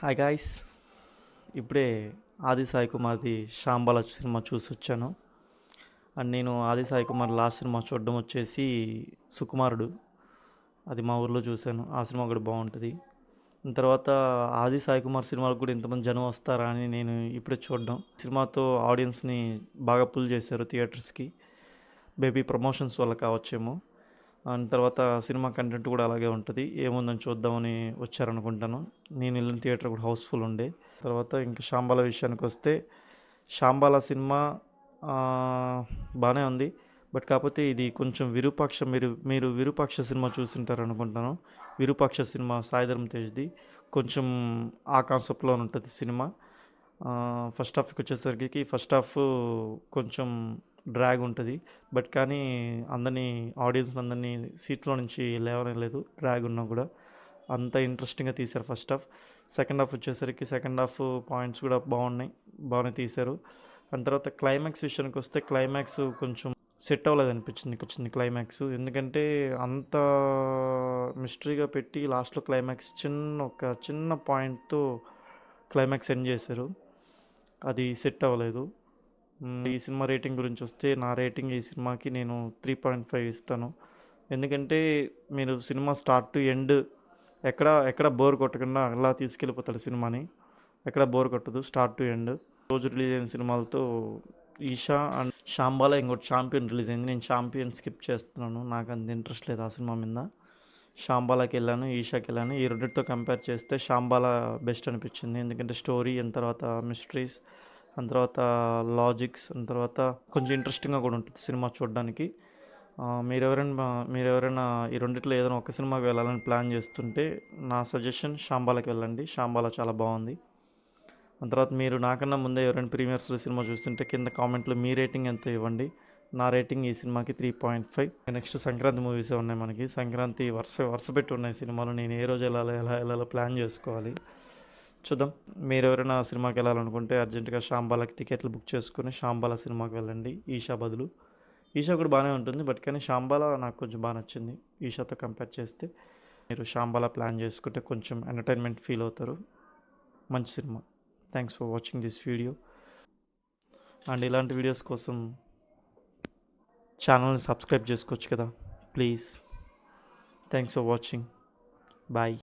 Hi guys, ఇప్పుడే ఆది Sai కుమార్ది శాంబాల cinema చూసి వచ్చాను. అండ్ నేను ఆది సాయి కుమార్ లాస్ట్ సినిమా చూడడం వచ్చేసి సుకుమారుడు. అది మా ఊర్లో చూశాను. ఆ సినిమా కూడా బాగుంటుంది. తర్వాత ఆది సాయి కుమార్ సినిమాలకు కూడా ఇంతమంది జనం వస్తారా అని నేను ఇప్పుడే చూడడం. సినిమాతో ఆడియన్స్ని బాగా పుల్ చేశారు థియేటర్స్కి. మేబీ ప్రమోషన్స్ వల్ల కావచ్చేమో. అండ్ తర్వాత సినిమా కంటెంట్ కూడా అలాగే ఉంటుంది. ఏముందని చూద్దామని వచ్చారనుకుంటాను. నేను వెళ్ళిన థియేటర్ కూడా హౌస్ఫుల్ ఉండే. తర్వాత ఇంకా శాంబాల విషయానికి వస్తే, శాంబాల సినిమా బాగానే ఉంది. బట్ కాకపోతే ఇది కొంచెం విరూపాక్ష, మీరు విరూపాక్ష సినిమా చూసింటారు అనుకుంటాను. విరూపాక్ష సినిమా సాయిధరమ్ తేజ్ది. కొంచెం ఆ కాన్సెప్ట్లో ఉంటుంది సినిమా. ఫస్ట్ హాఫ్కి వచ్చేసరికి ఫస్ట్ హాఫ్ కొంచెం డ్రాగ్ ఉంటుంది. బట్ కానీ ఆడియన్స్ అందరినీ సీట్లో నుంచి లేవనలేదు. డ్రాగ్ ఉన్నా కూడా అంత ఇంట్రెస్టింగ్గా తీశారు ఫస్ట్ హాఫ్. సెకండ్ హాఫ్ వచ్చేసరికి సెకండ్ హాఫ్ పాయింట్స్ కూడా బాగానే తీశారు. అండ్ తర్వాత క్లైమాక్స్ విషయానికి వస్తే, క్లైమాక్స్ కొంచెం సెట్ అవ్వలేదు అనిపించింది క్లైమాక్స్. ఎందుకంటే అంత మిస్టరీగా పెట్టి లాస్ట్లో క్లైమాక్స్ ఒక చిన్న పాయింట్తో క్లైమాక్స్ ఎండ్ చేశారు. అది సెట్ అవ్వలేదు. ఈ సినిమా రేటింగ్ గురించి వస్తే, నా రేటింగ్ ఈ సినిమాకి నేను 3.5 ఇస్తాను. ఎందుకంటే మీరు సినిమా స్టార్ట్ టు ఎండ్ ఎక్కడ బోర్ కొట్టకుండా అలా తీసుకెళ్ళిపోతాడు సినిమాని. ఎక్కడ బోర్ కొట్టదు స్టార్ట్ టు ఎండ్. రోజు రిలీజ్ అయిన సినిమాలతో ఈషా అండ్ శాంబాల, ఇంకోటి ఛాంపియన్ రిలీజ్ అయింది. నేను ఛాంపియన్ స్కిప్ చేస్తున్నాను, నాకు అంత ఇంట్రెస్ట్ లేదు ఆ సినిమా మీద. శాంబాలాకి వెళ్ళాను, ఈషాకి వెళ్ళాను. ఈ రెండింటితో కంపేర్ చేస్తే శాంబాల బెస్ట్ అనిపించింది. ఎందుకంటే స్టోరీ, అండ్ తర్వాత మిస్టరీస్, అండ్ తర్వాత లాజిక్స్, అండ్ తర్వాత కొంచెం ఇంట్రెస్టింగ్గా కూడా ఉంటుంది సినిమా చూడడానికి. మీరెవరైనా ఈ రెండిట్లో ఏదైనా ఒక సినిమాకి వెళ్ళాలని ప్లాన్ చేస్తుంటే నా సజెషన్ శాంబాలకి వెళ్ళండి. శాంబాల చాలా బాగుంది. అండ్ తర్వాత మీరు నాకన్నా ముందే ఎవరైనా ప్రీమియర్స్లో సినిమా చూస్తుంటే కింద కామెంట్లో మీ రేటింగ్ ఎంత ఇవ్వండి. నా రేటింగ్ ఈ సినిమాకి 3.5. నెక్స్ట్ సంక్రాంతి మూవీసే ఉన్నాయి మనకి. సంక్రాంతి వరుస పెట్టి ఉన్నాయి సినిమాలు. నేను ఏ రోజు ఎలా ప్లాన్ చేసుకోవాలి చూద్దాం. మీరు ఎవరైనా సినిమాకి వెళ్ళాలనుకుంటే అర్జెంటుగా శాంబాలకి టికెట్లు బుక్ చేసుకుని శాంబాల సినిమాకి వెళ్ళండి ఈషా బదులు. ఈషా కూడా బాగానే ఉంటుంది, బట్ కానీ శాంబాల నాకు కొంచెం బాగా నచ్చింది ఈషాతో కంపేర్ చేస్తే. మీరు శాంబాల ప్లాన్ చేసుకుంటే కొంచెం ఎంటర్టైన్మెంట్ ఫీల్ అవుతారు. మంచి సినిమా. Thanks for watching this video. And ఇలాంటి వీడియోస్ కోసం ఛానల్ని సబ్స్క్రైబ్ చేసుకోవచ్చు కదా please. Thanks for watching. Bye.